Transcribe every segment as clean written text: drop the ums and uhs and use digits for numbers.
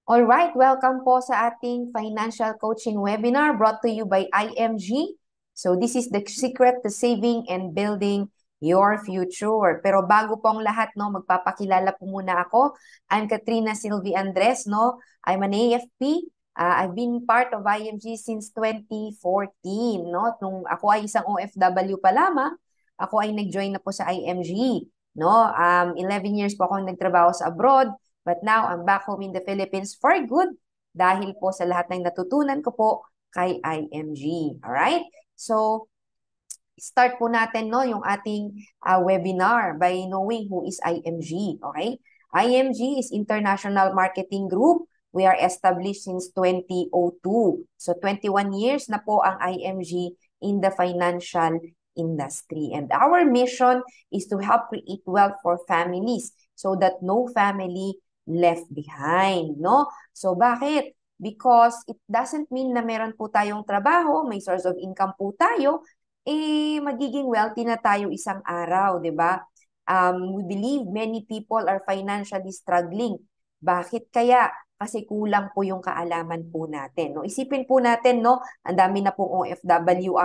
Alright, welcome po sa ating financial coaching webinar brought to you by IMG. So this is the secret to saving and building your future. Pero bago po ang lahat, no, magpapakilala po muna ako. I'm Katrina Sylvie Andres, no? I'm an AFP. I've been part of IMG since 2014, no? Nung ako ay isang OFW pa lamang, ako ay nag-join na po sa IMG, no? 11 years po ako nagtrabaho sa abroad. But now, I'm back home in the Philippines for good dahil po sa lahat ng natutunan ko po kay IMG. Alright? So, start po natin no, yung ating webinar by knowing who is IMG. Okay? IMG is International Marketing Group. We are established since 2002. So, 21 years na po ang IMG in the financial industry. And our mission is to help create wealth for families so that no family left behind, no? So bakit? Because it doesn't mean na meron po tayong trabaho, may source of income po tayo, magiging wealthy na tayo isang araw, 'di ba? We believe many people are financially struggling. Bakit kaya? Kasi kulang po yung kaalaman po natin, no? Isipin po natin, no, ang dami na pong OFW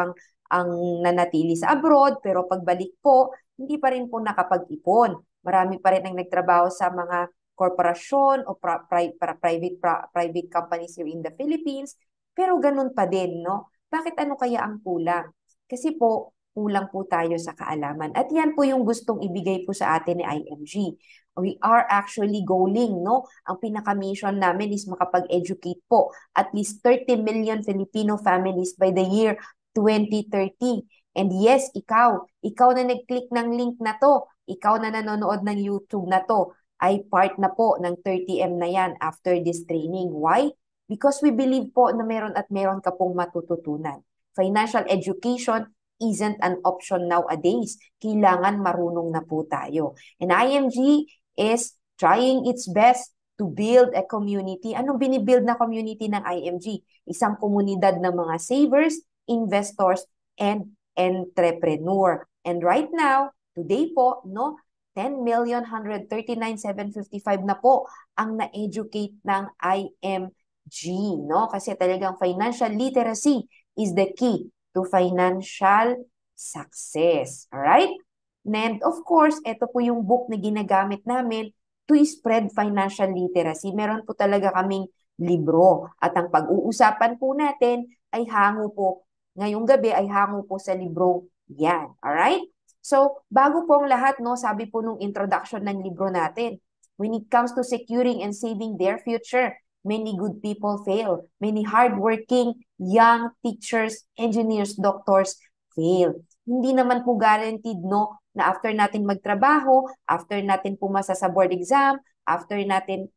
ang nanatili sa abroad, pero pagbalik po, hindi pa rin po nakapag-ipon. Marami pa rin ang nagtrabaho sa mga korporasyon o private companies here in the Philippines, pero ganun pa din, no? Bakit ano kaya ang kulang? Kasi po, kulang po tayo sa kaalaman. At yan po yung gustong ibigay po sa atin ni IMG. We are actually goaling, no? Ang pinaka-mission namin is makapag-educate po at least 30 million Filipino families by the year 2030. And yes, ikaw na nag-click ng link na to, ikaw na nanonood ng YouTube na to, ay part na po ng 30M na yan after this training. Why? Because we believe po na meron at meron ka pong matututunan. Financial education isn't an option nowadays. Kailangan marunong na po tayo. And IMG is trying its best to build a community. Anong binibuild na community ng IMG? Isang komunidad ng mga savers, investors, and entrepreneur. And right now, today po, no, 10,139,755 na po ang na-educate ng IMG, no? Kasi talagang financial literacy is the key to financial success. Alright? And of course, ito po yung book na ginagamit namin to spread financial literacy. Meron po talaga kaming libro. At ang pag-uusapan po natin ay hango po, ngayong gabi ay hango po sa libro yan. Alright? So, bago po ang lahat, no, sabi po nung introduction ng libro natin, when it comes to securing and saving their future, many good people fail. Many hardworking young teachers, engineers, doctors fail. Hindi naman po guaranteed, no, na after natin magtrabaho, after natin pumasa sa board exam, after natin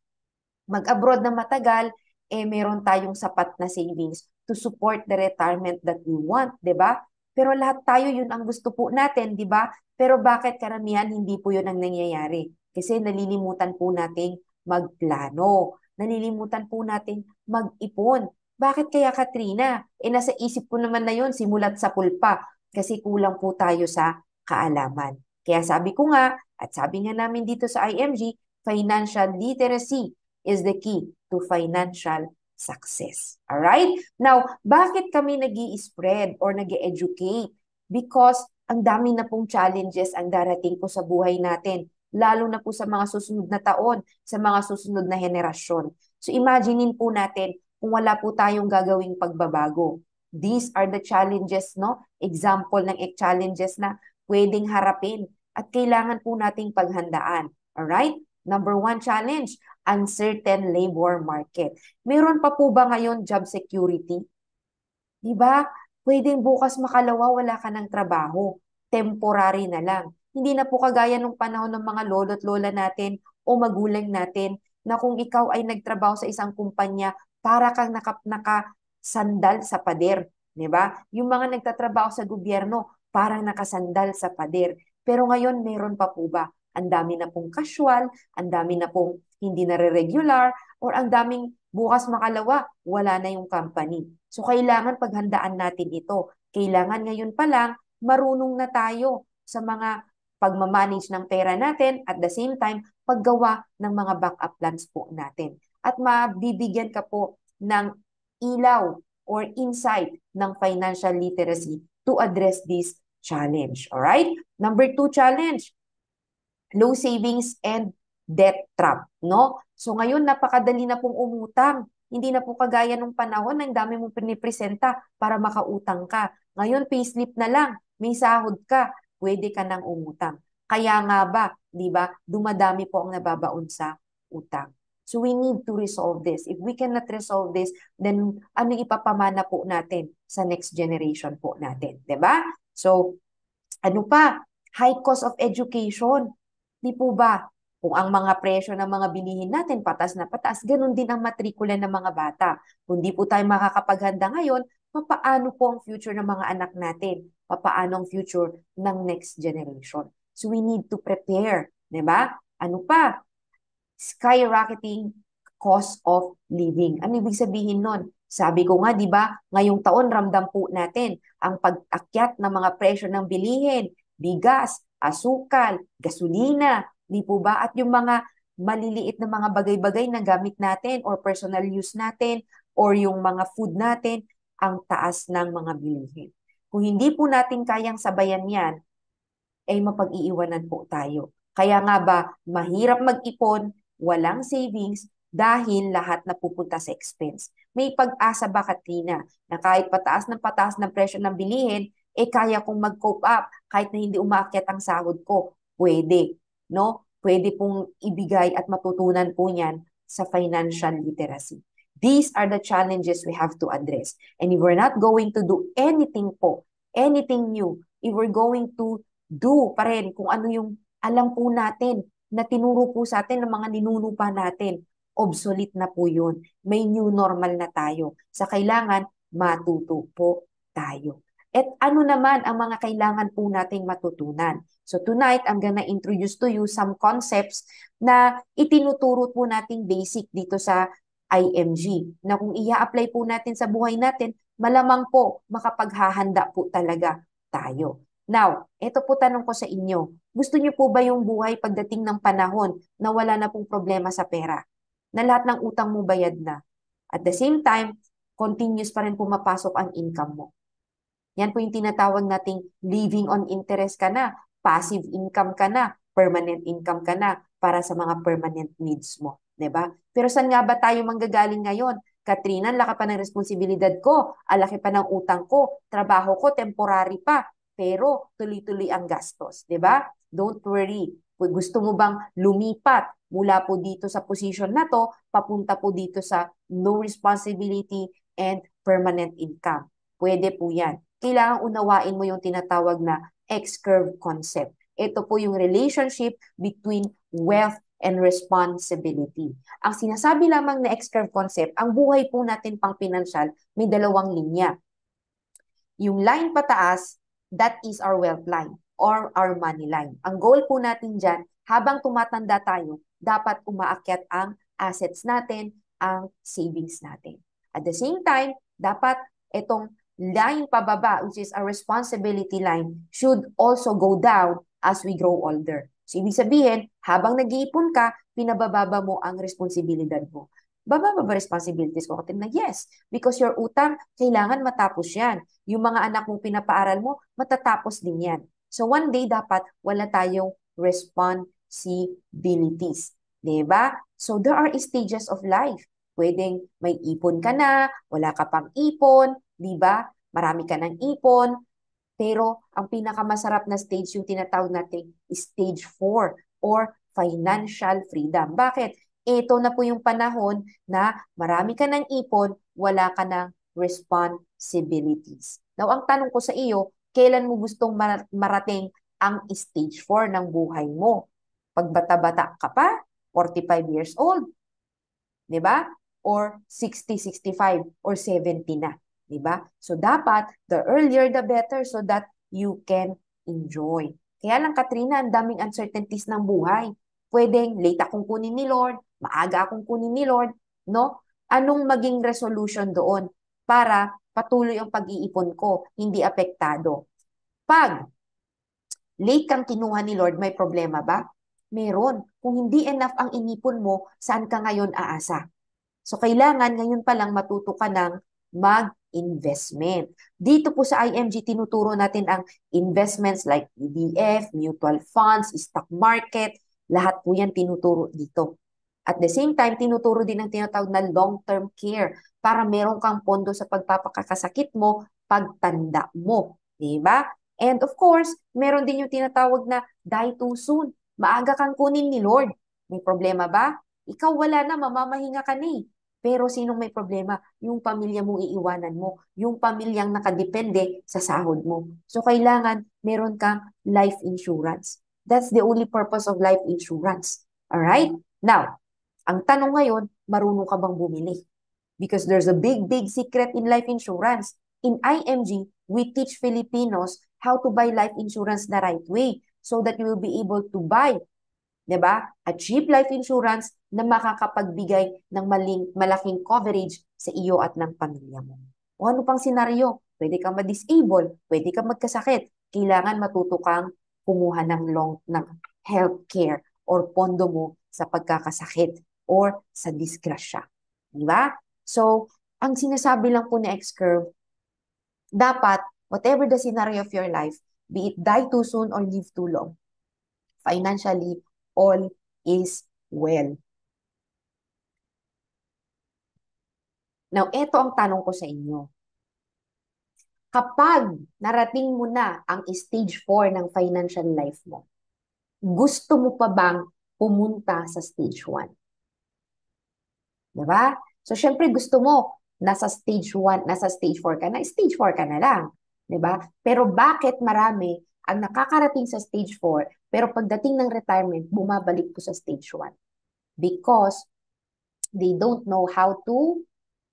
mag-abroad na matagal, meron tayong sapat na savings to support the retirement that we want, 'di ba? Pero lahat tayo yun ang gusto po natin, 'di ba? Pero bakit karamihan hindi po yun ang nangyayari? Kasi nalilimutan po nating magplano. Nalilimutan po nating mag-ipon. Bakit kaya, Katrina? Nasa isip ko naman na yun, simulat sa pulpa. Kasi kulang po tayo sa kaalaman. Kaya sabi ko nga, at sabi nga namin dito sa IMG, financial literacy is the key to financial success. Alright? Now, bakit kami nag-i-spread or nag-i-educate? Because ang dami na pong challenges ang darating po sa buhay natin, lalo na po sa mga susunod na taon, sa mga susunod na henerasyon. So imaginein po natin kung wala po tayong gagawing pagbabago. These are the challenges, no? Example ng challenges na pwedeng harapin at kailangan po nating paghandaan. Alright? Number one challenge, uncertain labor market. Meron pa po ba ngayon job security? Di ba? Pwedeng bukas makalawa wala ka ng trabaho. Temporary na lang. Hindi na po kagaya nung panahon ng mga lolo't lola natin o magulang natin na kung ikaw ay nagtrabaho sa isang kumpanya, para kang nakasandal sa pader. Di ba? Yung mga nagtatrabaho sa gobyerno, parang nakasandal sa pader. Pero ngayon, meron pa po ba? Ang dami na pong casual, ang dami na pong hindi na regular, or ang daming bukas makalawa, wala na yung company. So, kailangan paghandaan natin ito. Kailangan ngayon pa lang, marunong na tayo sa mga pagmamanage ng pera natin at the same time, paggawa ng mga backup plans po natin. at mabibigyan ka po ng ilaw or insight ng financial literacy to address this challenge. Alright? Number 2 challenge, low savings and debt trap, no? So ngayon napakadali na pong umutang. Hindi na po kagaya nung panahon na ang dami mong pinipresenta para makautang ka. Ngayon payslip na lang, may sahod ka, pwede ka nang umutang. Kaya nga ba, 'di ba? Dumadami po ang nababaon sa utang. So we need to resolve this. If we cannot resolve this, then ano ipapamana po natin sa next generation po natin, 'di ba? So ano pa? High cost of education. Di po ba? Kung ang mga presyo ng mga bilihin natin patas na patas, ganun din ang matrikula ng mga bata. Kung di po tayo makakapaghanda ngayon, papaano po ang future ng mga anak natin? Papaano ang future ng next generation? So we need to prepare, di ba? Ano pa? Skyrocketing cost of living. Ano ibig sabihin nun? Sabi ko nga, di ba, ngayong taon ramdam po natin ang pag-akyat ng mga presyo ng bilihin, bigas, asukal, gasolina, di po ba? At yung mga maliliit na mga bagay-bagay na gamit natin or personal use natin or yung mga food natin, ang taas ng mga bilihin. Kung hindi po natin kayang sabayan yan, ay mapag-iiwanan po tayo. Kaya nga ba, mahirap mag-ipon, walang savings, dahil lahat na pupunta sa expense. May pag-asa ba, Katrina, na kahit pataas ng presyo ng bilihin, kaya kong mag-cope up kahit na hindi umaakyat ang sahod ko? Pwede, no? Pwede pong ibigay at matutunan po niyan sa financial literacy. These are the challenges we have to address. And if we're not going to do anything po, anything new, if we're going to do pa rin kung ano yung alam po natin na tinuro po sa atin ng mga ninuno pa natin, obsolete na po yun. May new normal na tayo. Sa kailangan, matuto po tayo. At ano naman ang mga kailangan po nating matutunan? So tonight, I'm gonna introduce to you some concepts na itinuturo po nating basic dito sa IMG. Na kung i-apply po natin sa buhay natin, malamang po makapaghahanda po talaga tayo. Now, ito po tanong ko sa inyo. Gusto niyo po ba yung buhay pagdating ng panahon na wala na pong problema sa pera? Na lahat ng utang mo bayad na. At the same time, continuous pa rin pumapasok ang income mo. Yan po yung tinatawag nating living on interest ka na, passive income ka na, permanent income ka na para sa mga permanent needs mo. 'Di ba? Pero saan nga ba tayo manggagaling ngayon? Katrina, ang laki pa ng responsibilidad ko, ang laki pa ng utang ko, trabaho ko, temporary pa, pero tuloy-tuloy ang gastos. 'Di ba? Don't worry. Kung gusto mo bang lumipat mula po dito sa position na to, papunta po dito sa no responsibility and permanent income. Pwede po yan. Kailangan unawain mo yung tinatawag na X-curve concept. Ito po yung relationship between wealth and responsibility. Ang sinasabi lamang na X-curve concept, ang buhay po natin pang pinansyal, may dalawang linya. Yung line pataas, that is our wealth line or our money line. Ang goal po natin dyan, habang tumatanda tayo, dapat umaakyat ang assets natin, ang savings natin. At the same time, dapat itong line pababa, which is a responsibility line, should also go down as we grow older. So, ibig sabihin, habang nag-iipon ka, pinabababa mo ang responsibilidad mo. Bababa ba responsibilities ko? Na yes, because your utang, kailangan matapos yan. Yung mga anak mong pinapaaral mo, matatapos din yan. So, one day, dapat wala tayong responsibilities. Diba? So, there are stages of life. Pwedeng may ipon ka na, wala ka pang ipon, di ba? Marami ka ng ipon, pero ang pinakamasarap na stage yung tinatawag natin stage 4 or financial freedom. Bakit? Ito na po yung panahon na marami ka ng ipon, wala ka ng responsibilities. Now, ang tanong ko sa iyo, kailan mo gustong marating ang stage 4 ng buhay mo? Pag bata-bata ka pa, 45 years old, di ba? Or 60, 65, or 70 na. Diba? So, dapat, the earlier the better so that you can enjoy. Kaya lang, Katrina, ang daming uncertainties ng buhay. Pwedeng late akong kunin ni Lord, maaga akong kunin ni Lord, no? Anong maging resolution doon para patuloy ang pag-iipon ko, hindi apektado? Pag late kang kinuha ni Lord, may problema ba? Meron. Kung hindi enough ang inipon mo, saan ka ngayon aasa? So, kailangan ngayon pa lang matuto ka ng mag-investment. Dito po sa IMG, tinuturo natin ang investments like ETF, mutual funds, stock market, lahat po yan tinuturo dito. At the same time, tinuturo din ang tinatawag na long-term care para meron kang pondo sa pagpapakasakit mo, pagtanda mo. Diba? And of course, meron din yung tinatawag na die too soon. Maaga kang kunin ni Lord. May problema ba? Ikaw wala na, mamamahinga ka na eh. Pero sinong may problema? Yung pamilya mong iiwanan mo. Yung pamilyang nakadepende sa sahod mo. So kailangan meron kang life insurance. That's the only purpose of life insurance. Alright? Now, ang tanong ngayon, marunong ka bang bumili? Because there's a big secret in life insurance. In IMG, we teach Filipinos how to buy life insurance the right way so that you will be able to buy, 'di ba? A cheap life insurance na makakapagbigay ng malaking coverage sa iyo at ng pamilya mo. O ano pang senaryo? Pwede kang ma-disable, pwede kang magkasakit. Kailangan matuto kang kumuha ng health care or pondo mo sa pagkakasakit or sa disgrasya. Di ba? So, ang sinasabi lang po ni X-Curve, dapat, whatever the scenario of your life, be it die too soon or live too long, financially, all is well. Now, ito ang tanong ko sa inyo. Kapag narating mo na ang stage 4 ng financial life mo, gusto mo pa bang pumunta sa stage 1? Diba? So, syempre gusto mo, nasa stage 1, nasa stage 4 ka na, stage 4 ka na lang. Diba? Pero bakit marami ang nakakarating sa stage 4, pero pagdating ng retirement, bumabalik po sa stage 1? Because they don't know how to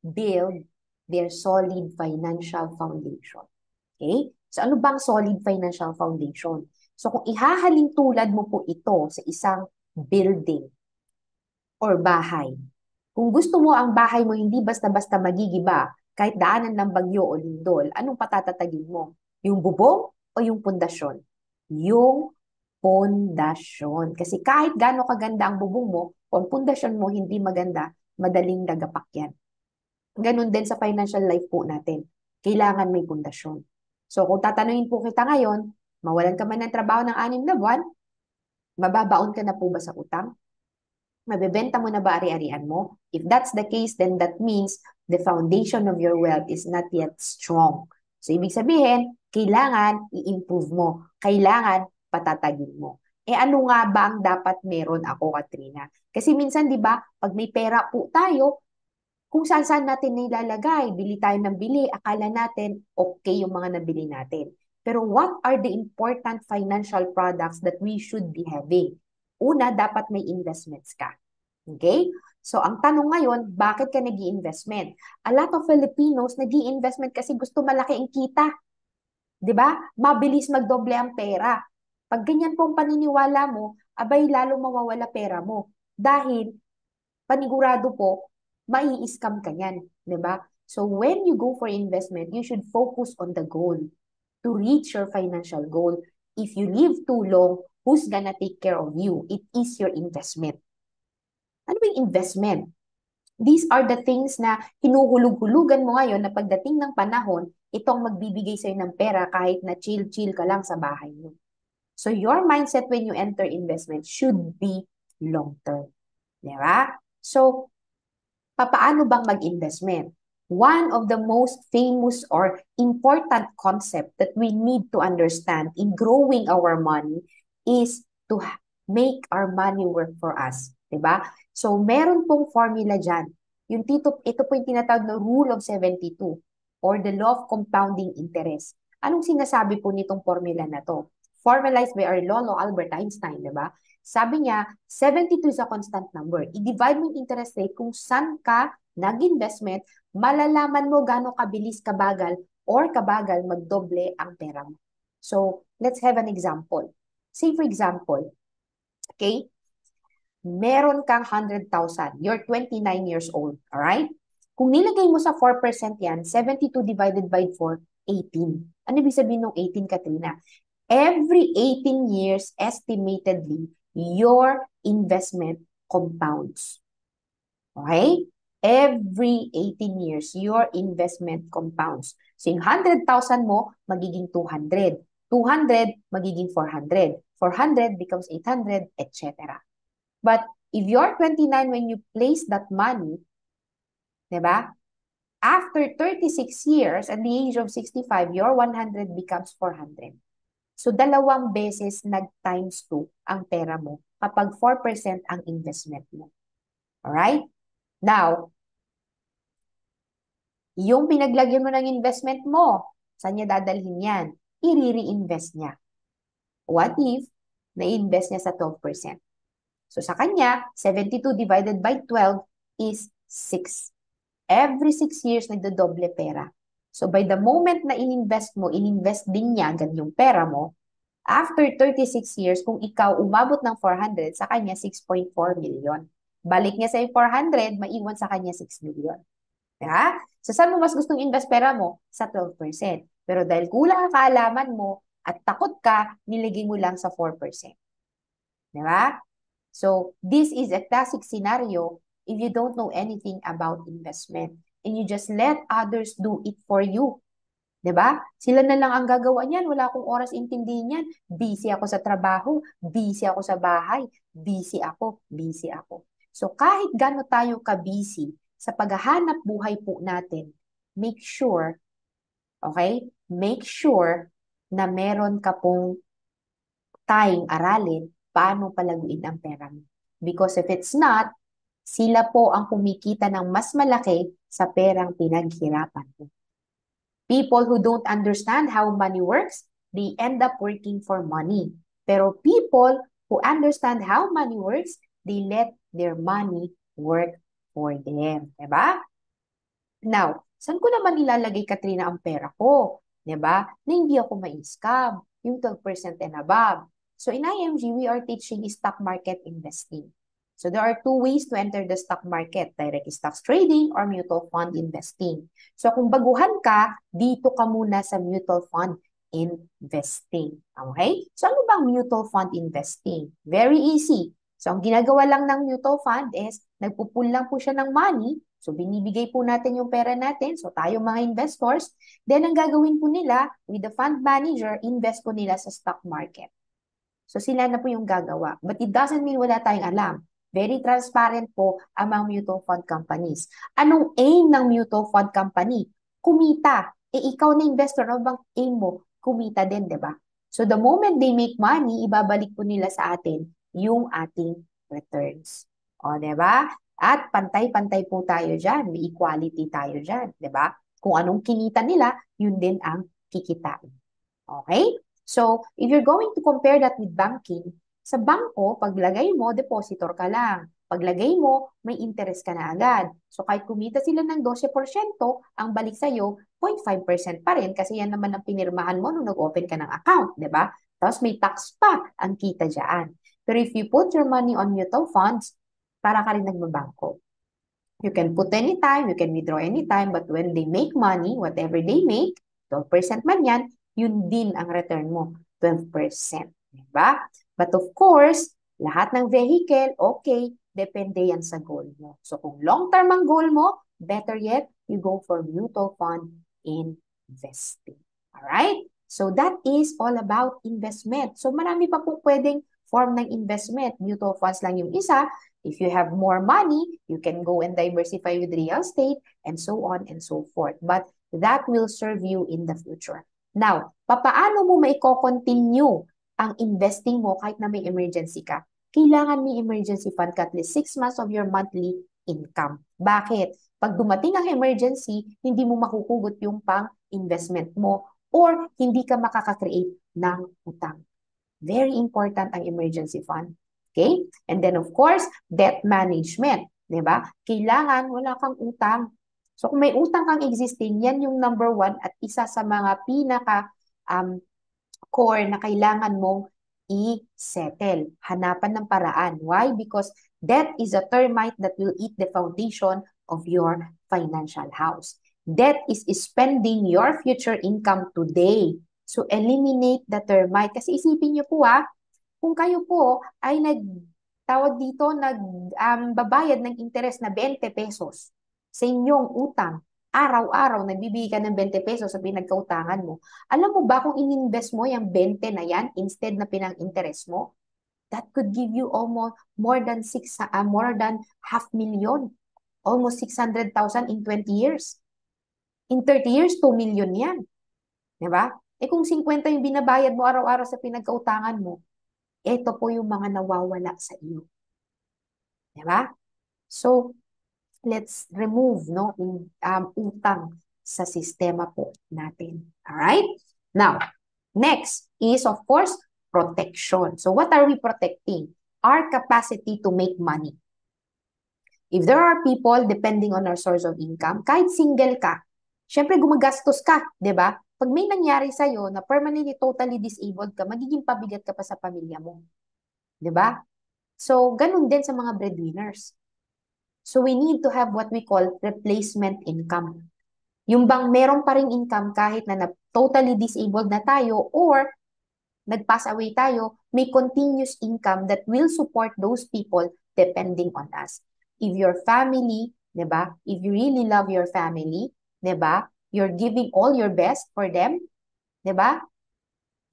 build their solid financial foundation. Okay? So, ano bang solid financial foundation? So, kung ihahalin tulad mo po ito sa isang building or bahay, kung gusto mo ang bahay mo hindi basta-basta magigiba, kahit daanan ng bagyo o lindol, anong patatatagin mo? Yung bubong o yung pundasyon? Yung pundasyon. Kasi kahit gaano kaganda ang bubong mo, kung pundasyon mo hindi maganda, madaling dagapak yan. Ganun din sa financial life po natin. Kailangan may pundasyon. So kung tatanungin po kita ngayon, mawalan ka man ng trabaho ng 6 na buwan, mababaon ka na po ba sa utang? Mabebenta mo na ba ari-arian mo? If that's the case, then that means the foundation of your wealth is not yet strong. So, ibig sabihin, kailangan i-improve mo. Kailangan patatagin mo. Eh, ano nga ba ang dapat meron ako, Katrina? Kasi minsan, di ba, pag may pera po tayo, kung saan-saan natin nilalagay, bili tayo ng bili, akala natin okay yung mga nabili natin. Pero what are the important financial products that we should be having? Una, dapat may investments ka. Okay? So, ang tanong ngayon, bakit ka nag-i-investment? A lot of Filipinos nag-i-investment kasi gusto malaki ang kita. 'Di ba? Mabilis magdoble ang pera. Pag ganyan po ang paniniwala mo, abay lalo mawawala pera mo. Dahil, panigurado po, mai-scam ka yan. 'Di ba? So, when you go for investment, you should focus on the goal to reach your financial goal. If you live too long, who's gonna take care of you? It is your investment. Ano ba yung investment? These are the things na hinuhulog-hulugan mo ngayon na pagdating ng panahon, itong magbibigay sa'yo ng pera kahit na chill-chill ka lang sa bahay mo. So your mindset when you enter investment should be long-term. Diba? So, papaano bang mag-investment? One of the most famous or important concept that we need to understand in growing our money is to make our money work for us. Diba? So, meron pong formula dyan. Ito po yung tinatawag na Rule of 72 or the Law of Compounding Interest. Anong sinasabi po nitong formula na to? Formalized by our Lolo Albert Einstein, diba? Sabi niya, 72 is a constant number. I-divide mo yung interest rate kung saan ka nag-investment, malalaman mo gaano kabilis, kabagal, or kabagal magdoble ang pera mo. So, let's have an example. Say for example, okay, meron kang 100,000. You're 29 years old, alright? Kung nilagay mo sa 4% yan, 72 divided by 4, 18. Ano ibig sabihin ng 18, Katrina? Every 18 years, estimatedly, your investment compounds. Okay? Every 18 years, your investment compounds. So yung 100,000 mo, magiging 200. 200, magiging 400. 400 becomes 800, etc. But if you're 29 when you place that money, diba? After 36 years, at the age of 65, your 100 becomes 400. So, dalawang beses nag-times 2 ang pera mo kapag 4% ang investment mo. Alright? Now, yung pinaglagyan mo ng investment mo, saan niya dadalhin yan? I-reinvest niya. What if na-invest niya sa 12%? So sa kanya, 72 divided by 12 is 6. Every 6 years, nagdodoble pera. So by the moment na ininvest mo, ininvest din niya yung pera mo, after 36 years, kung ikaw umabot ng 400, sa kanya 6.4 million. Balik niya sa 400, maiwan sa kanya 6 million. Diba? So saan mo mas gustong invest pera mo? Sa 12%. Pero dahil kulang ang kaalaman mo at takot ka, niligay mo lang sa 4%. Diba? So this is a classic scenario if you don't know anything about investment and you just let others do it for you. Diba? Sila na lang ang gagawa niyan. Wala akong oras intindihin yan. Busy ako sa trabaho, busy ako sa bahay, busy ako, busy ako. So kahit gaano tayo ka-busy sa paghahanap buhay po natin, make sure, okay? Make sure na meron ka pong time aralin paano palaguin ang pera mo. Because if it's not, sila po ang kumikita ng mas malaki sa perang pinaghirapan mo. People who don't understand how money works, they end up working for money. Pero people who understand how money works, they let their money work for them. Diba? Now, saan ko naman ilalagay, Katrina, ang pera ko? Diba? Na hindi ako ma-scam. Yung 12% and above. So in IMG, we are teaching stock market investing. So there are two ways to enter the stock market, direct stocks trading or mutual fund investing. So kung baguhan ka, dito ka muna sa mutual fund investing. Okay? So ano bang mutual fund investing? Very easy. So ang ginagawa lang ng mutual fund is nagpupul lang po siya ng money. So binibigay po natin yung pera natin. So tayo mga investors, then ang gagawin po nila with the fund manager, invest po nila sa stock market. So sila na po yung gagawa. But it doesn't mean wala tayong alam. Very transparent po ang mga mutual fund companies. Anong aim ng mutual fund company? Kumita. Ikaw na investor, ano bang aim mo? Kumita din, di ba? So the moment they make money, ibabalik po nila sa atin yung ating returns. O, di ba? At pantay-pantay po tayo dyan. May equality tayo dyan, di ba? Kung anong kinita nila, yun din ang kikitain. Okay? So, if you're going to compare that with banking, sa bangko, paglagay mo, depositor ka lang. Paglagay mo, may interest ka na agad. So kahit kumita sila ng 12%, ang balik sa'yo, 0.5% pa rin kasi yan naman ang pinirmahan mo nung nag-open ka ng account, di ba? Tapos may tax pa ang kita dyan. Pero if you put your money on mutual funds, para ka rin nagbabangko. You can put anytime, you can withdraw anytime, but when they make money, whatever they make, 12% man yan, yun din ang return mo, 12%. Diba? But of course, lahat ng vehicle, okay, depende yan sa goal mo. So kung long-term ang goal mo, better yet, you go for mutual fund investing. Alright? So that is all about investment. So marami pa po pwedeng form ng investment. Mutual funds lang yung isa. If you have more money, you can go and diversify with real estate and so on and so forth. But that will serve you in the future. Now, papaano mo maiko-continue ang investing mo kahit na may emergency ka? Kailangan may emergency fund ka at least 6 months of your monthly income. Bakit? Pag dumating ang emergency, hindi mo makukugot yung pang-investment mo or hindi ka makaka-create ng utang. Very important ang emergency fund. Okay? And then of course, debt management. Diba? Kailangan wala kang utang. So kung may utang kang existing, yan yung number 1 at isa sa mga pinaka core na kailangan mong i-settle. Hanapan ng paraan. Why? Because debt is a termite that will eat the foundation of your financial house. Debt is spending your future income today. So eliminate the termite. Kasi isipin niyo po kung kayo po ay nagbabayad ng interest na 20 pesos. sa inyong utang, araw-araw, nagbibigay ka ng 20 pesos sa pinagkautangan mo. Alam mo ba kung ininvest mo yung 20 na yan instead na pinang-interest mo, that could give you almost more than half million, almost 600,000 in 20 years. In 30 years, 2 million yan. Di ba? Eh kung 50 yung binabayad mo araw-araw sa pinagkautangan mo, ito po yung mga nawawala sa iyo. Di ba? So, let's remove utang sa sistema po natin. Alright? Now, next is, of course, protection. So, what are we protecting? Our capacity to make money. If there are people depending on our source of income, kahit single ka, syempre gumagastos ka, di ba? Pag may nangyari sa'yo na permanently, totally disabled ka, magiging pabigat ka pa sa pamilya mo. Di ba? So, ganun din sa mga breadwinners. So, we need to have what we call replacement income. Yung bang meron pa ring income kahit na totally disabled na tayo or nag-pass away tayo, may continuous income that will support those people depending on us. If your family, 'di ba? If you really love your family, 'di ba? You're giving all your best for them, 'di ba?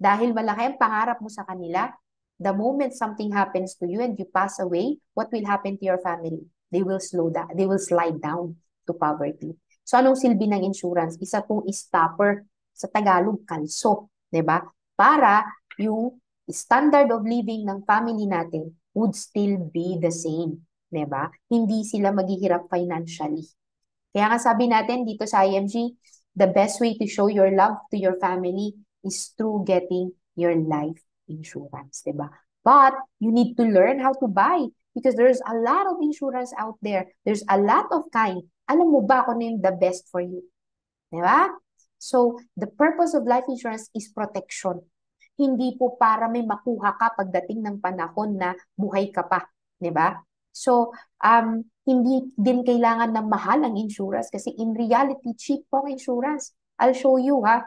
Dahil malaki ang pangarap mo sa kanila, the moment something happens to you and you pass away, what will happen to your family? They will slow down, they will slide down to poverty. So anong silbi ng insurance? Isa pong stopper, sa Tagalog, kalso, 'di ba? Para yung standard of living ng family natin would still be the same. 'Di ba? Hindi sila maghihirap financially. Kaya nga sabi natin dito sa IMG, the best way to show your love to your family is through getting your life insurance, 'di ba? But you need to learn how to buy because there's a lot of insurance out there. There's a lot of kind. Alam mo ba kung ano yung the best for you? 'Di ba? So, the purpose of life insurance is protection. Hindi po para may makuha ka pagdating ng panahon na buhay ka pa, 'di ba? So, hindi din kailangan ng mahal ang insurance kasi in reality, cheap po ang insurance. I'll show you, ha.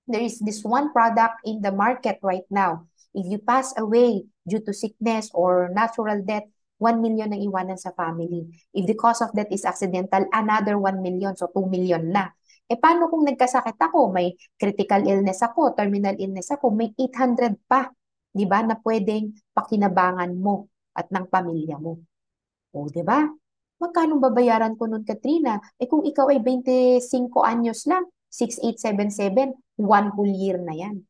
There is this one product in the market right now. If you pass away due to sickness or natural death, 1 million ang iwanan sa family. If the cause of death is accidental, another 1 million, so 2 million na. Eh paano kung nagkasakit ako, may critical illness ako, terminal illness ako, may 800 pa, di ba, na pwedeng pakinabangan mo at ng pamilya mo. O, di ba? Magkano babayaran ko nun, Katrina? Eh kung ikaw ay 25 anyos lang, 6,877, 1 whole year na yan.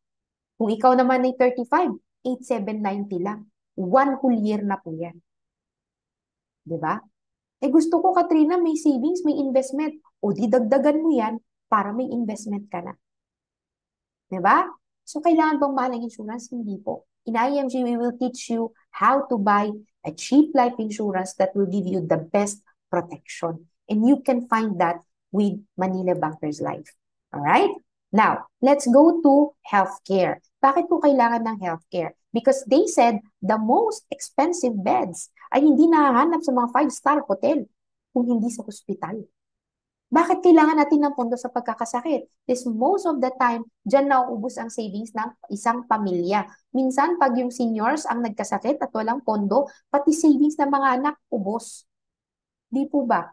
Kung ikaw naman ay 35, 8,790 lang. 1 whole year na po yan. Di ba? Eh gusto ko, Katrina, may savings, may investment. O di dagdagan mo yan para may investment ka na. Di ba? So kailangan bang mahal ang insurance? Hindi po. In IMG, we will teach you how to buy a cheap life insurance that will give you the best protection. And you can find that with Manila Bankers Life. Alright? Now, let's go to healthcare. Bakit po kailangan ng healthcare? Because they said the most expensive beds ay hindi nahahanap sa mga 5-star hotel kung hindi sa hospital. Bakit kailangan natin ng pondo sa pagkakasakit? Because most of the time, dyan nauubos ang savings ng isang pamilya. Minsan, pag yung seniors ang nagkasakit at walang pondo, pati savings ng mga anak, ubos. Di po ba?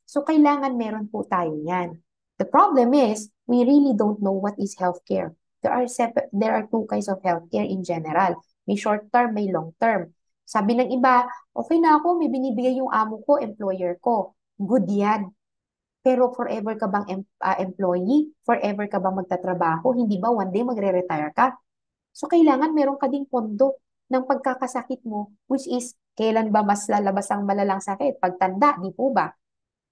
So, kailangan meron po tayo yan. The problem is, we really don't know what is healthcare. There are two kinds of healthcare in general. May short-term, may long-term. Sabi ng iba, okay na ako, may binibigay yung amo ko, employer ko. Good yan. Pero forever ka bang employee? Forever ka bang magtatrabaho? Hindi ba one day magre-retire ka? So, kailangan meron ka ding pondo ng pagkakasakit mo, which is, kailan ba mas lalabas ang malalang sakit? Pagtanda, di po ba?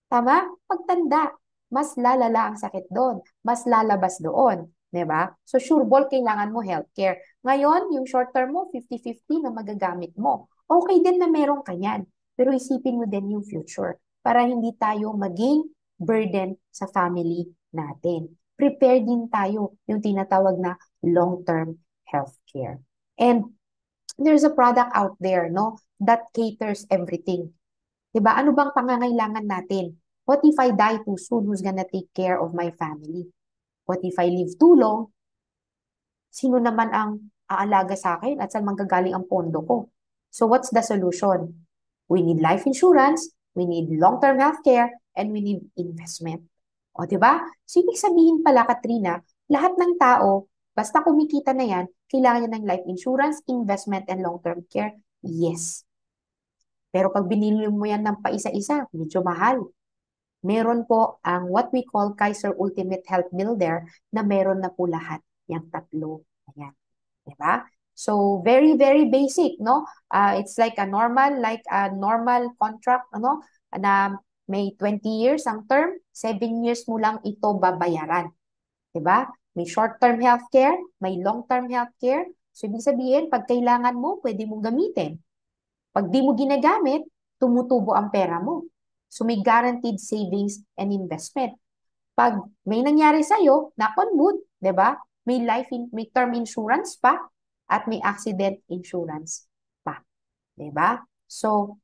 Tama? Pagtanda, mas lalala ang sakit doon. Mas lalabas doon. Diba? So, sure ball, kailangan mo healthcare. Ngayon, yung short term mo, 50-50 na magagamit mo. Okay din na meron ka yan. Pero isipin mo din yung future para hindi tayo maging burden sa family natin. Prepare din tayo yung tinatawag na long-term healthcare. And there's a product out there, no, that caters everything. Diba? Ano bang pangangailangan natin? What if I die too soon? Who's gonna take care of my family? What if I live too long? Sino naman ang aalaga sa akin at saan manggagaling ang pondo ko? So what's the solution? We need life insurance, we need long-term healthcare, and we need investment. O, di ba? So, ibig sabihin pala, Katrina, lahat ng tao, basta kumikita na yan, kailangan niya ng life insurance, investment, and long-term care. Yes. Pero pag binili mo yan ng paisa-isa, medyo mahal. Meron po ang what we call Kaiser Ultimate Health Builder na meron na po lahat yung tatlo. Ayan. Diba? So, very, very basic, no? It's like a normal contract, ano? Na may 20 years ang term, 7 years mo lang ito babayaran. Diba? May short-term healthcare, may long-term healthcare. So, ibig sabihin, pag kailangan mo, pwede mong gamitin. Pag di mo ginagamit, tumutubo ang pera mo. So may guaranteed savings and investment. Pag may nangyari sa'yo, knock on wood, di ba? May term insurance pa at may accident insurance pa. Di ba? So,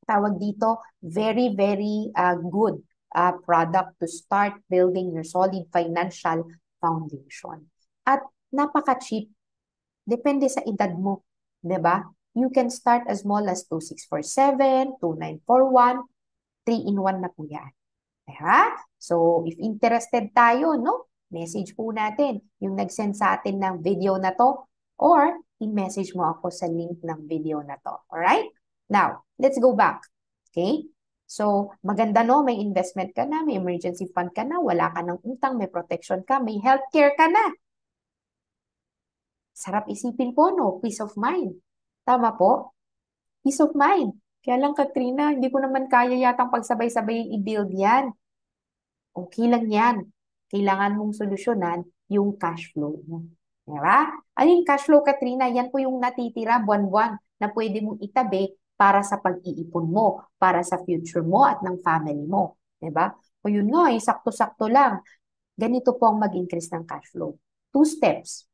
tawag dito, very, very good product to start building your solid financial foundation. At napaka-cheap. Depende sa edad mo. Di ba? You can start as small as 2647, 2941, 3-in-1 na po yan. Diba? So, if interested tayo, no? Message po natin yung nag-send sa atin ng video na to or i-message mo ako sa link ng video na to. Alright? Now, let's go back. Okay? So, maganda no, may investment ka na, may emergency fund ka na, wala ka ng utang, may protection ka, may healthcare ka na. Sarap isipin po, no? Peace of mind. Tama po? Peace of mind. Kaya lang, Katrina, hindi ko naman kaya yatang pagsabay-sabay i-build yan. Okay lang yan. Kailangan mong solusyonan yung cash flow mo. Diba? Ano yung cash flow, Katrina? Yan po yung natitira buwan-buwan na pwede mong itabi para sa pag-iipon mo, para sa future mo at ng family mo. Diba? O yun nga, sakto-sakto lang. Ganito po ang mag-increase ng cash flow. 2 steps.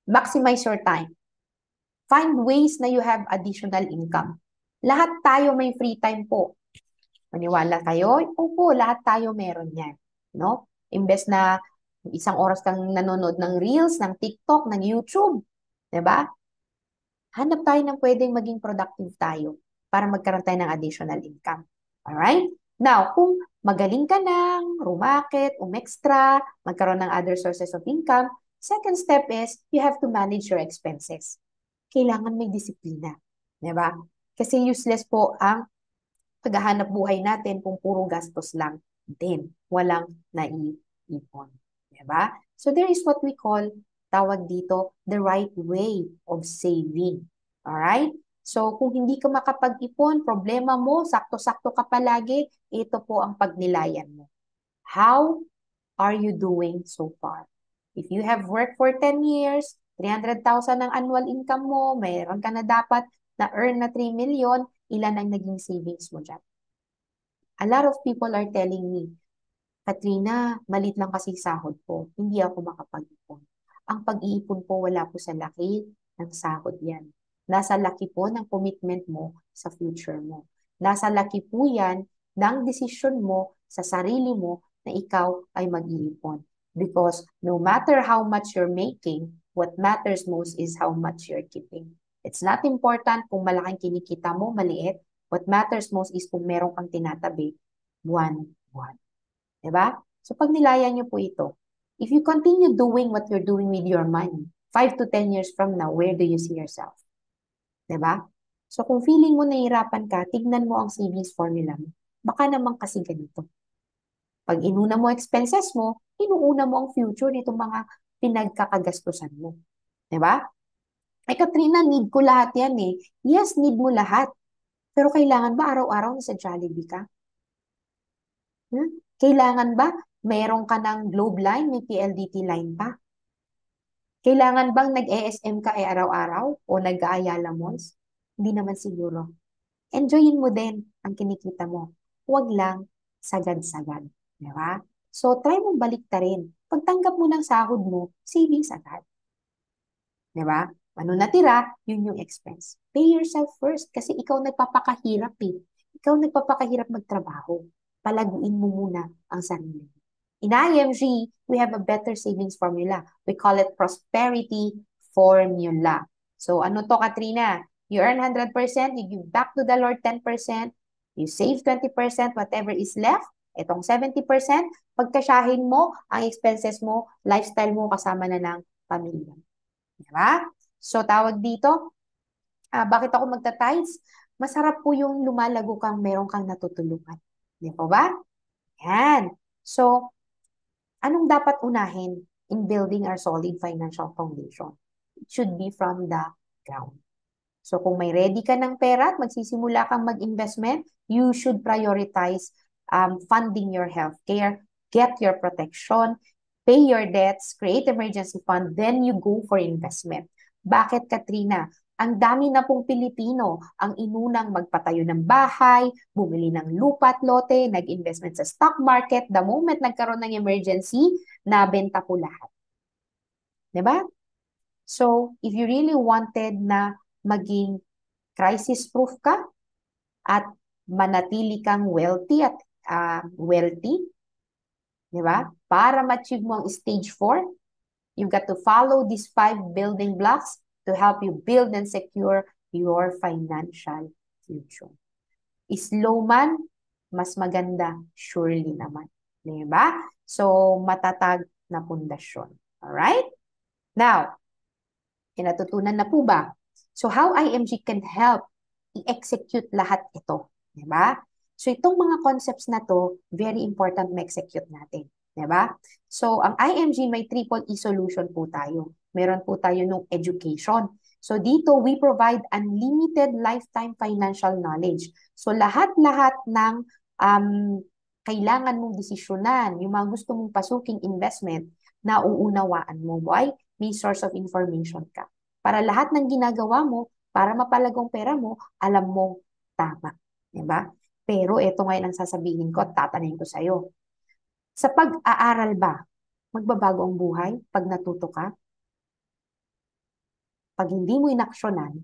Maximize your time. Find ways na you have additional income. Lahat tayo may free time po. Maniwala kayo? Opo, lahat tayo meron yan. No? Imbes na 1 oras kang nanonood ng Reels, ng TikTok, ng YouTube. Diba? Hanap tayo ng pwedeng maging productive tayo para magkaroon tayo ng additional income. Alright? Now, kung magaling ka ng rumakit, umextra, magkaroon ng other sources of income, second step is you have to manage your expenses. Kailangan may disiplina. Diba? Kasi useless po ang paghahanap buhay natin kung puro gastos lang din. Walang naiipon. Diba? So there is what we call, tawag dito, the right way of saving. Alright? So kung hindi ka makapag-ipon, problema mo, sakto-sakto ka palagi, ito po ang pagnilayan mo. How are you doing so far? If you have worked for 10 years, 300,000 ang annual income mo, mayroon ka na dapat na earn na 3 million, ilan ang naging savings mo dyan? A lot of people are telling me, Katrina, malit lang kasi sahod ko, hindi ako makapag-ipon. Ang pag-iipon po, wala po sa laki ng sahod yan. Nasa laki po ng commitment mo sa future mo. Nasa laki po yan ng desisyon mo sa sarili mo na ikaw ay mag-iipon. Because no matter how much you're making, what matters most is how much you're keeping. It's not important kung malaking kinikita mo, maliit. What matters most is kung meron kang tinatabi, buwan-buwan. Diba? So pag nilayan niyo po ito, if you continue doing what you're doing with your money, 5 to 10 years from now, where do you see yourself? Diba? So kung feeling mo nahihirapan ka, tignan mo ang savings formula mo. Baka naman kasi ganito. Pag inuna mo expenses mo, inuuna mo ang future nitong mga pinagkakagastusan mo. Diba? Ay, Katrina, need ko lahat yan eh. Yes, need mo lahat. Pero kailangan ba araw-araw nasa Jollibee ka? Kailangan ba meron ka ng Globe line, may PLDT line pa? Kailangan bang nag-ESM ka araw-araw o nag-Ayala Malls? Hindi naman siguro. Enjoyin mo din ang kinikita mo. Huwag lang sagad-sagad. Di ba? So, try mong baliktarin. Pagtanggap mo ng sahod mo, savings agad. Di ba? Ano natira, yun yung expense. Pay yourself first kasi ikaw nagpapakahirap eh. Ikaw nagpapakahirap magtrabaho. Palaguin mo muna ang sarili. In IMG, we have a better savings formula. We call it prosperity formula. So ano to, Katrina? You earn 100%, you give back to the Lord 10%, You save 20%, whatever is left, itong 70%, pagkasyahin mo, ang expenses mo, lifestyle mo, kasama na ng pamilya. Diba? So, tawag dito, bakit ako magta-tithes? Masarap po yung lumalago kang meron kang natutulungan. Di po ba? Yan. So, anong dapat unahin in building our solid financial foundation? It should be from the ground. So, kung may ready ka ng pera at magsisimula kang mag-investment, you should prioritize funding your healthcare, get your protection, pay your debts, create emergency fund, then you go for investment. Bakit, Katrina? Ang dami na pong Pilipino ang inunang magpatayo ng bahay, bumili ng lupa at lote, nag-investment sa stock market. The moment nagkaroon ng emergency, nabenta po lahat. Diba? So, if you really wanted na maging crisis-proof ka at manatili kang wealthy at di ba? Para ma-achieve mo ang stage 4, you've got to follow these 5 building blocks to help you build and secure your financial future. Slow man, mas maganda, surely naman. Di ba? So, matatag na pundasyon. Alright? Now, natutunan na po ba? So, how IMG can help i-execute lahat ito? Diba? So, itong mga concepts na to, very important ma-execute natin. Diba? So, ang IMG may triple E solution po tayo. Meron po tayo nung education. So, dito, we provide unlimited lifetime financial knowledge. So, lahat-lahat ng kailangan mong desisyonan, yung mga gusto mong pasuking investment, na uunawaan mo. Why? May source of information ka. Para lahat ng ginagawa mo, para mapalagong pera mo, alam mo tama. Diba? Pero ito ngayon ang sasabihin ko at tatanungin ko sa'yo. Sa pag-aaral ba, magbabago ang buhay pag natuto ka? Pag hindi mo inaksyonan,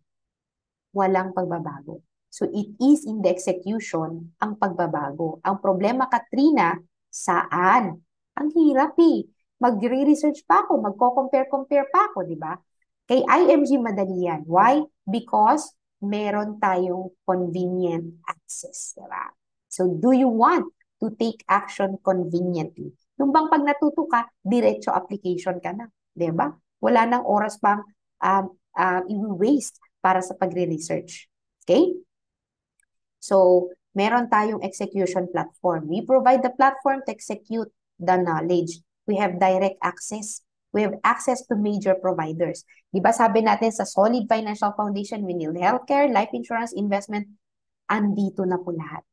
walang pagbabago. So it is in the execution ang pagbabago. Ang problema, Katrina, saan? Ang hirap eh. Magre-research pa ako, magko-compare-compare pa ako, di ba? Kay IMG madali yan. Why? Because meron tayong convenient access, di ba? So do you want to take action conveniently? Nung bang pag natuto ka, diretso application ka na, di ba? Wala nang oras pang i-waste para sa pagre-research. Okay? So, meron tayong execution platform. We provide the platform to execute the knowledge. We have direct access. We have access to major providers. Di ba sabi natin sa Solid Financial Foundation, we need healthcare, life insurance, investment, andito na po lahat.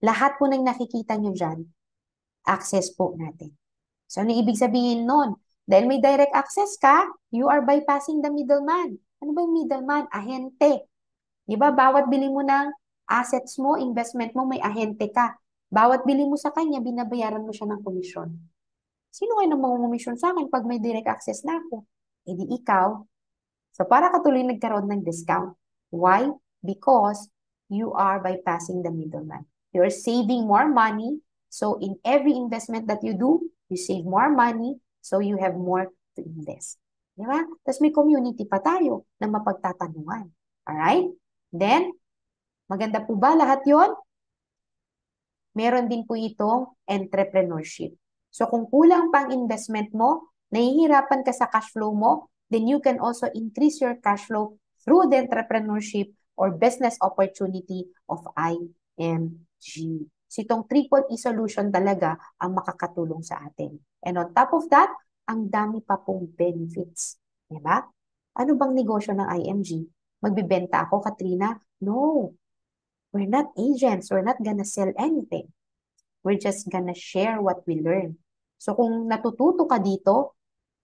Lahat po ng nakikita nyo dyan, access po natin. So, ano ibig sabihin nun? Dahil may direct access ka, you are bypassing the middleman. Ano ba yung middleman? Ahente. Di ba, bawat bili mo ng assets mo, investment mo, may ahente ka. Bawat bili mo sa kanya, binabayaran mo siya ng komisyon. Sino kayo nang mangungumisyon sa akin pag may direct access na ako? E di ikaw. So, para ka tuloy nagkaroon ng discount. Why? Because you are bypassing the middleman. You're saving more money. So, in every investment that you do, you save more money. So, you have more to invest. Di ba? Tapos may community pa tayo na mapagtatanungan. Alright? Then, maganda po ba lahat yon? Meron din po itong entrepreneurship. So kung kulang pang investment mo, nahihirapan ka sa cash flow mo, then you can also increase your cash flow through the entrepreneurship or business opportunity of IMG. So itong triple E solution talaga ang makakatulong sa atin. And on top of that, ang dami pa pong benefits. Diba? Ano bang negosyo ng IMG? Magbibenta ako, Katrina? No. We're not agents. We're not gonna sell anything. We're just gonna share what we learn. So kung natututo ka dito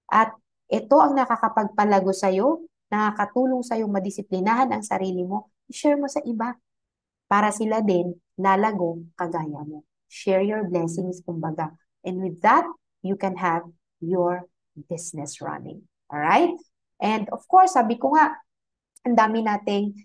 at ito ang nakakapagpalago sa'yo, nakakatulong sa'yo madisiplinahan ang sarili mo, i-share mo sa iba para sila din lalago kagaya mo. Share your blessings, kumbaga. And with that, you can have your business running. Alright? And of course, sabi ko nga, ang dami nating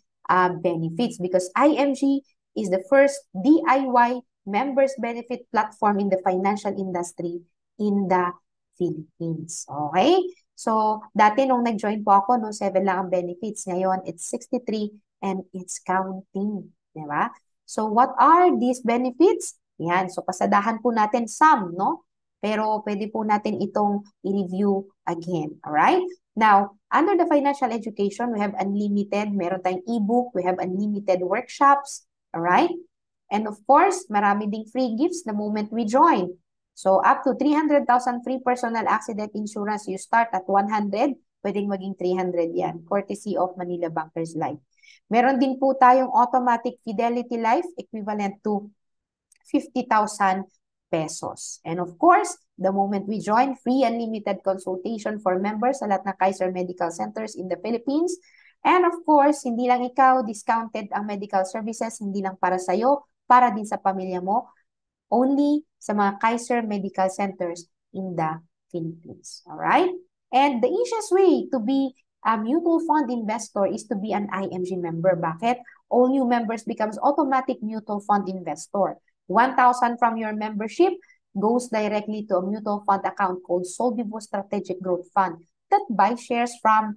benefits because IMG is the first DIY members benefit platform in the financial industry in the Philippines. Okay? So, dati nung nag-join po ako, no, 7 lang ang benefits. Ngayon, it's 63 and it's counting. Diba? So what are these benefits? Yan, so pasadahan po natin some, no? Pero pwede po natin itong i-review again, alright? Now, under the financial education, we have unlimited, meron tayong ebook, we have unlimited workshops, alright? And of course, marami ding free gifts the moment we join. So up to 300,000 free personal accident insurance, you start at 100, pwedeng maging 300 yan, courtesy of Manila Bankers Life. Meron din po tayong automatic Fidelity Life equivalent to 50,000 pesos. And of course, the moment we join, free unlimited consultation for members sa lahat ng Kaiser Medical Centers in the Philippines. And of course, hindi lang ikaw, discounted ang medical services, hindi lang para sa'yo, para din sa pamilya mo, only sa mga Kaiser Medical Centers in the Philippines. Alright? And the easiest way to be a mutual fund investor is to be an IMG member. Bakit? All new members becomes automatic mutual fund investor. 1,000 from your membership goes directly to a mutual fund account called Solvivo Strategic Growth Fund that buys shares from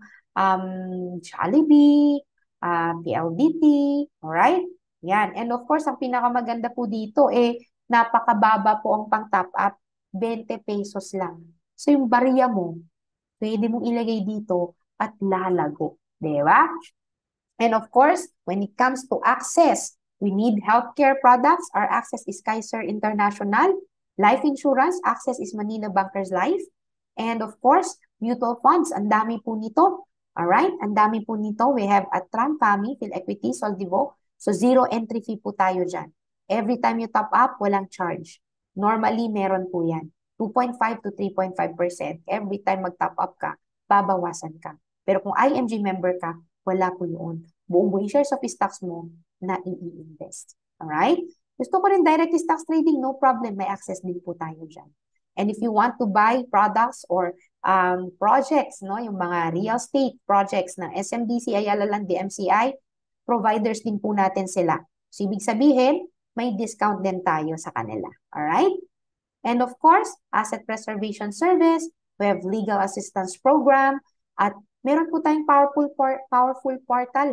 Jollibee, PLDT, alright? Yan. And of course, ang pinakamaganda po dito napakababa po ang pang-top up, 20 pesos lang. So yung barya mo, pwede mong ilagay dito at lalago. Diba? And of course, when it comes to access, we need healthcare products. Our access is Kaiser International. Life insurance, access is Manila Bankers Life. And of course, mutual funds, ang dami po nito. Alright? Ang dami po nito. We have Atram, PAMI, PhilEquity, Soldivo. So zero entry fee po tayo dyan. Every time you top up, walang charge. Normally, meron po yan. 2.5 to 3.5%. Every time mag-top up ka, babawasan ka. Pero kung IMG member ka, wala po yun. Buong shares of stocks mo na i-invest. Alright? Gusto ko rin direct stocks trading, no problem. May access din po tayo dyan. And if you want to buy products or projects, no, yung mga real estate projects ng SMDC, Ayala Land, DMCI, providers din po natin sila. So, ibig sabihin, may discount din tayo sa kanila. Alright? And of course, asset preservation service, we have legal assistance program, at meron po tayong powerful portal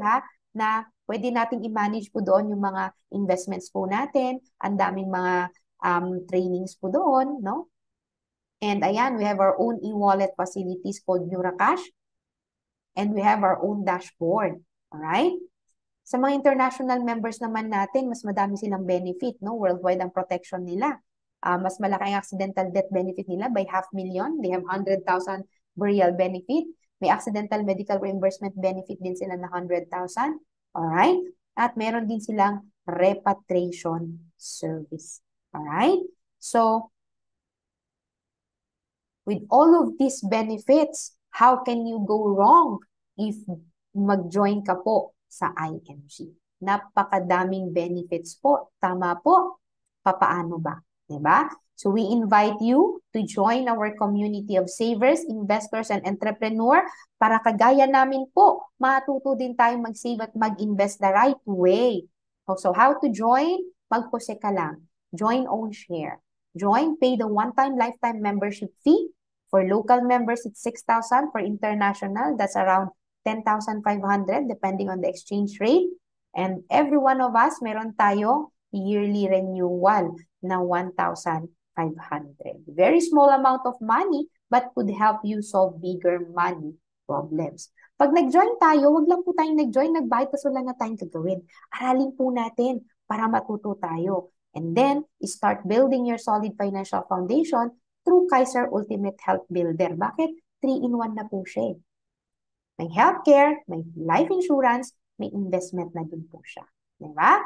na pwede nating i-manage po doon yung mga investments po natin, ang daming mga trainings po doon, no? And ayan, we have our own e-wallet facilities called Muracash, and we have our own dashboard. Alright? Sa mga international members naman natin, mas madami silang benefit, no? Worldwide ang protection nila. Mas malaki ang accidental death benefit nila by 500,000. They have 100,000 burial benefit. May accidental medical reimbursement benefit din sila na 100,000. Alright? At meron din silang repatriation service. Alright? So, with all of these benefits, how can you go wrong if mag-join ka po sa IMG? Napakadaming benefits po. Tama po? Papaano ba? Diba? So we invite you to join our community of savers, investors, and entrepreneur para kagaya namin po, matuto din tayong mag-save at mag-invest the right way. So how to join? Magpose ka lang. Join own share. Join, pay the one-time lifetime membership fee. For local members, it's 6,000. For international, that's around 10,500 depending on the exchange rate. And every one of us, meron tayo yearly renewal na 1,500. Very small amount of money but could help you solve bigger money problems. Pag nag-join tayo, wag lang po tayong nag-join, nag-buy, tas wala na tayong gagawin. Aralin po natin para matuto tayo. And then, start building your solid financial foundation through Kaiser Ultimate Health Builder. Bakit? 3-in-1 na po siya. May healthcare, may life insurance, may investment na din po siya. Diba?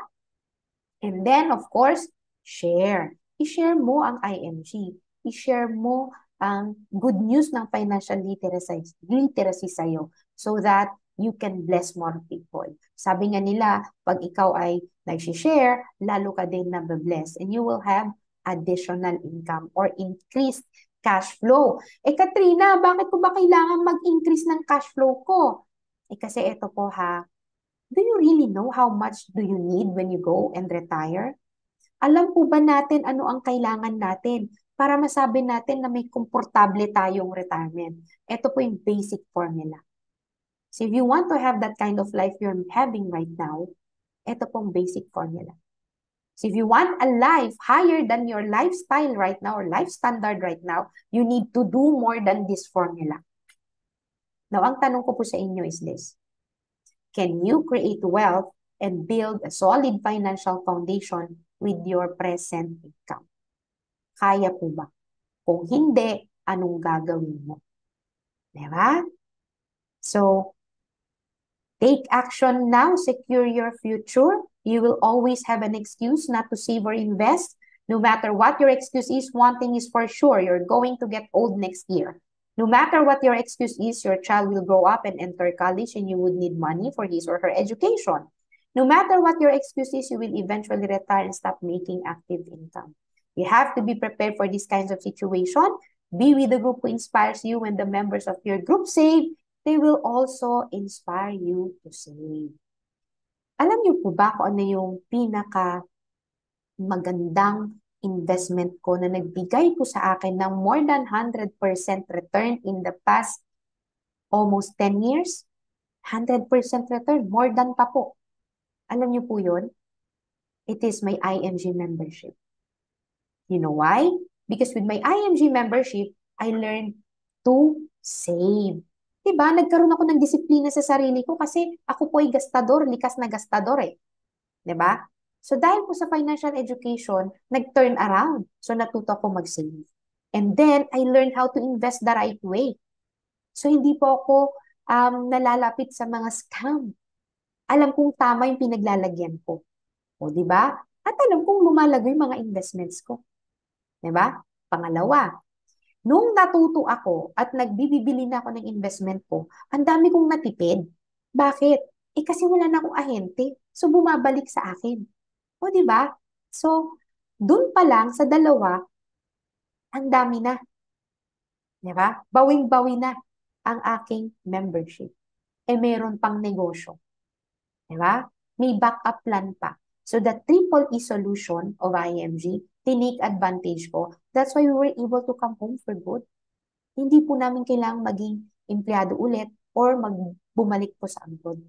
And then, of course, share. I-share mo ang IMG. I-share mo ang good news ng financial literacy sa'yo so that you can bless more people. Sabi nga nila, pag ikaw ay nag-share, lalo ka din na-bless and you will have additional income or increased cash flow. Katrina, bakit ko ba kailangan mag-increase ng cash flow ko? Kasi ito po do you really know how much do you need when you go and retire? Alam po ba natin ano ang kailangan natin para masabi natin na may komportable tayong retirement? Ito po yung basic formula. So if you want to have that kind of life you're having right now, ito pong basic formula. So if you want a life higher than your lifestyle right now or life standard right now, you need to do more than this formula. Now, ang tanong ko po sa inyo is this. Can you create wealth and build a solid financial foundation with your present income? Kaya po ba? Kung hindi, anong gagawin mo? Diba? So, take action now, secure your future. You will always have an excuse not to save or invest. No matter what your excuse is, one thing is for sure, you're going to get old next year. No matter what your excuse is, your child will grow up and enter college and you would need money for his or her education. No matter what your excuse is, you will eventually retire and stop making active income. You have to be prepared for these kinds of situation. Be with the group who inspires you. When the members of your group save, they will also inspire you to save. Alam niyo po ba kung ano yung pinaka magandang investment ko na nagbigay po sa akin ng more than 100% return in the past almost 10 years? 100% return, more than pa po. Alam niyo po yun? It is my IMG membership. You know why? Because with my IMG membership, I learned to save. Diba? Nagkaroon ako ng disiplina sa sarili ko kasi ako po ay gastador, likas na gastador eh. Diba? So dahil po sa financial education, nag-turn around. So natuto ako mag-save. And then, I learned how to invest the right way. So hindi po ako nalalapit sa mga scam. Alam kong tama yung pinaglalagyan ko. O diba? At alam kong lumalago yung mga investments ko. Diba? Pangalawa, nung natuto ako at nagbibili na ako ng investment ko, ang dami kong natipid. Bakit? Eh kasi wala na akong ahente. So bumabalik sa akin. O di ba? So, dun pa lang sa dalawa, ang dami na. Di ba? Bawing-bawi na ang aking membership. Eh meron pang negosyo. Di ba? May backup plan pa. So the triple E solution of IMG, tinake advantage ko. That's why we were able to come home for good. Hindi po namin kailangang maging empleyado ulit or bumalik po sa abroad.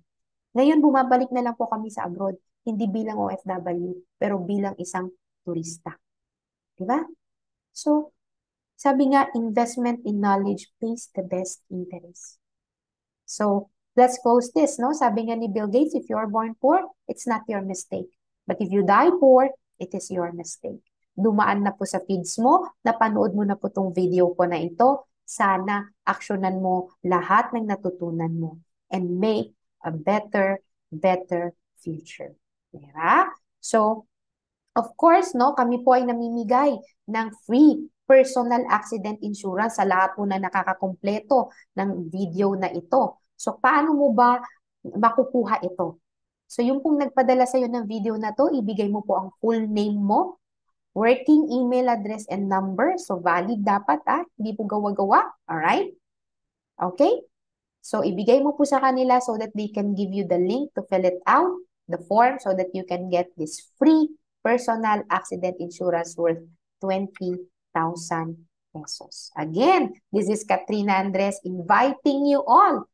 Ngayon, bumabalik na lang po kami sa abroad. Hindi bilang OFW, pero bilang isang turista. Diba? So, sabi nga, investment in knowledge pays the best interest. So, let's close this, no? Sabi nga ni Bill Gates, if you're born poor, it's not your mistake. But if you die poor, it is your mistake. Dumaan na po sa feeds mo, napanood mo na po tong video ko na ito. Sana aksyonan mo lahat ng natutunan mo and make a better future. Diba? So, of course, no, kami po ay namimigay ng free personal accident insurance sa lahat po na nakakakumpleto ng video na ito. So, paano mo ba makukuha ito? So, yung pong nagpadala sa'yo ng video na to, ibigay mo po ang full name mo, working email address and number. So, valid dapat, hindi po gawa-gawa. Alright? Okay? So, ibigay mo po sa kanila so that they can give you the link to fill it out, the form, so that you can get this free personal accident insurance worth 20,000 pesos. Again, this is Katrina Andres inviting you all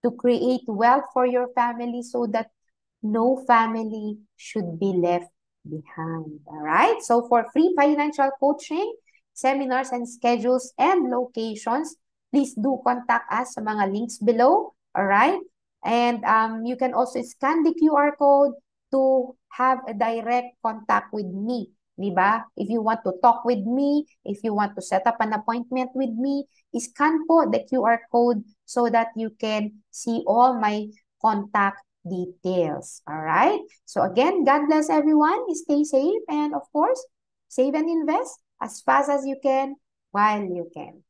to create wealth for your family so that no family should be left behind. All right? So for free financial coaching, seminars and schedules and locations, please do contact us sa mga links below. All right? And you can also scan the QR code to have a direct contact with me. Diba? If you want to talk with me, if you want to set up an appointment with me, scan po the QR code so that you can see all my contact details. All right? So again, God bless everyone. Stay safe and of course, save and invest as fast as you can while you can.